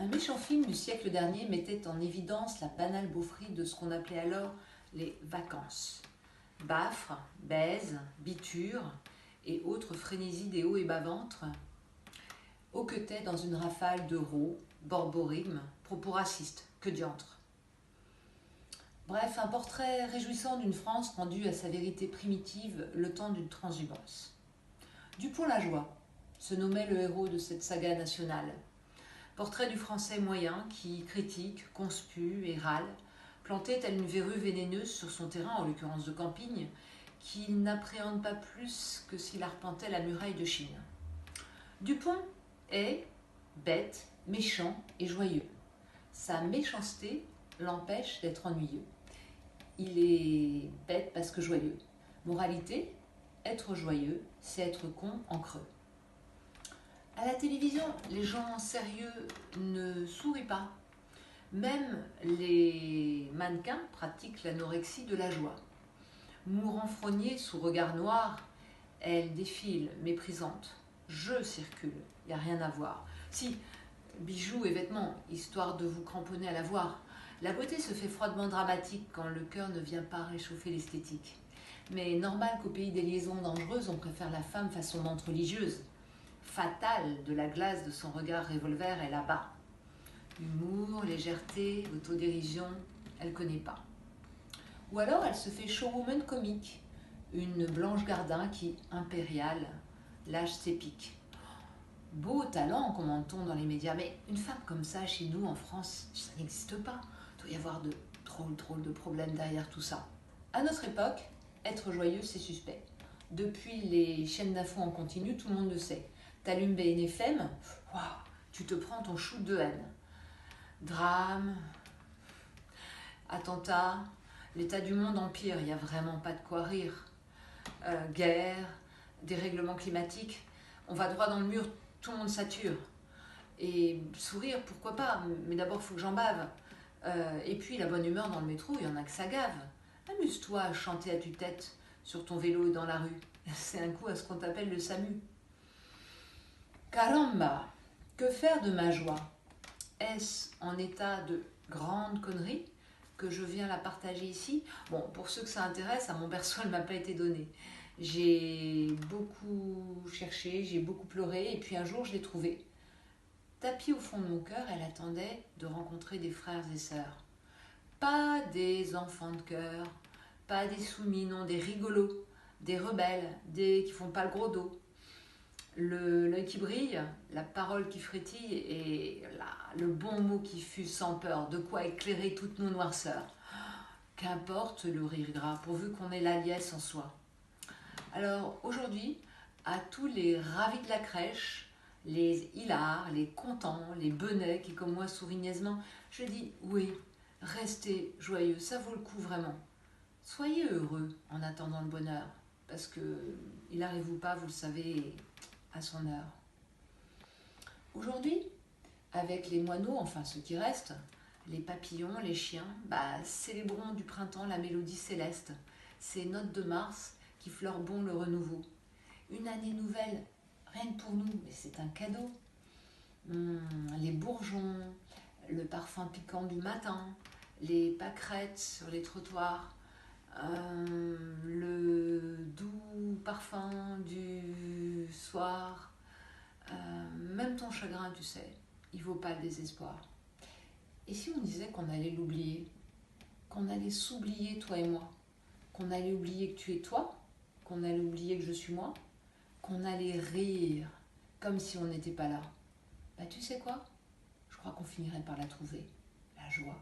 Un méchant film du siècle dernier mettait en évidence la banale beaufrie de ce qu'on appelait alors les vacances. Baffres, baises, bitures et autres frénésies des hauts et bas-ventres hoquetaient dans une rafale de rots, borborigmes, propos racistes, que diantre. Bref, un portrait réjouissant d'une France rendue à sa vérité primitive le temps d'une transhumance. Dupont-Lajoie se nommait le héros de cette saga nationale. Portrait du français moyen qui critique, conspue et râle, planté telle une verrue vénéneuse sur son terrain, en l'occurrence de camping, qu'il n'appréhende pas plus que s'il arpentait la muraille de Chine. Dupont est bête, méchant et joyeux. Sa méchanceté l'empêche d'être ennuyeux. Il est bête parce que joyeux. Moralité, être joyeux, c'est être con en creux. À la télévision, les gens sérieux ne sourient pas. Même les mannequins pratiquent l'anorexie de la joie. Mourant frogné sous regard noir, elle défile méprisante. Je circule, il n'y a rien à voir. Si, bijoux et vêtements, histoire de vous cramponner à la voir. La beauté se fait froidement dramatique quand le cœur ne vient pas réchauffer l'esthétique. Mais normal qu'au pays des liaisons dangereuses, on préfère la femme façon menthe religieuse. Fatale de la glace de son regard revolver est là-bas. Humour, légèreté, autodérision, elle connaît pas. Ou alors elle se fait showwoman comique, une Blanche Gardin qui, impériale, lâche ses piques. Beau talent, commente-t-on dans les médias, mais une femme comme ça chez nous en France, ça n'existe pas. Il doit y avoir de drôles de problèmes derrière tout ça. À notre époque, être joyeux, c'est suspect. Depuis les chaînes d'infos en continu, tout le monde le sait. T'allumes BNFM, waouh, tu te prends ton shoot de haine. Drame, attentats, l'état du monde empire, il n'y a vraiment pas de quoi rire. Guerre, dérèglement climatique, on va droit dans le mur, tout le monde sature. Et sourire, pourquoi pas, mais d'abord il faut que j'en bave. Et puis la bonne humeur dans le métro, il y en a que ça gave. Amuse-toi à chanter à tue-tête sur ton vélo dans la rue. C'est un coup à ce qu'on t'appelle le SAMU. Caramba, que faire de ma joie? Est-ce en état de grande connerie que je viens la partager ici? Bon, pour ceux que ça intéresse, à mon berceau, elle ne m'a pas été donnée. J'ai beaucoup cherché, j'ai beaucoup pleuré, et puis un jour, je l'ai trouvée. Tapie au fond de mon cœur, elle attendait de rencontrer des frères et sœurs. Pas des enfants de cœur, pas des soumis, non, des rigolos, des rebelles, des qui font pas le gros dos. L'œil qui brille, la parole qui frétille et le bon mot qui fuse sans peur, de quoi éclairer toutes nos noirceurs. Qu'importe le rire gras, pourvu qu'on ait la liesse en soi. Alors aujourd'hui, à tous les ravis de la crèche, les hilars, les contents, les benets qui comme moi sourient niaisement, je dis oui, restez joyeux, ça vaut le coup vraiment. Soyez heureux en attendant le bonheur, parce que il arrive ou pas, vous le savez, à son heure. Aujourd'hui, avec les moineaux, enfin ceux qui restent, les papillons, les chiens, célébrons du printemps la mélodie céleste, ces notes de Mars qui fleurent bon le renouveau. Une année nouvelle, rien que pour nous, mais c'est un cadeau. Les bourgeons, le parfum piquant du matin, les pâquerettes sur les trottoirs, le doux parfum du soir, même ton chagrin, tu sais, il vaut pas le désespoir. Et si on disait qu'on allait l'oublier, qu'on allait s'oublier toi et moi, qu'on allait oublier que tu es toi, qu'on allait oublier que je suis moi, qu'on allait rire comme si on n'était pas là, tu sais quoi? Je crois qu'on finirait par la trouver, la joie.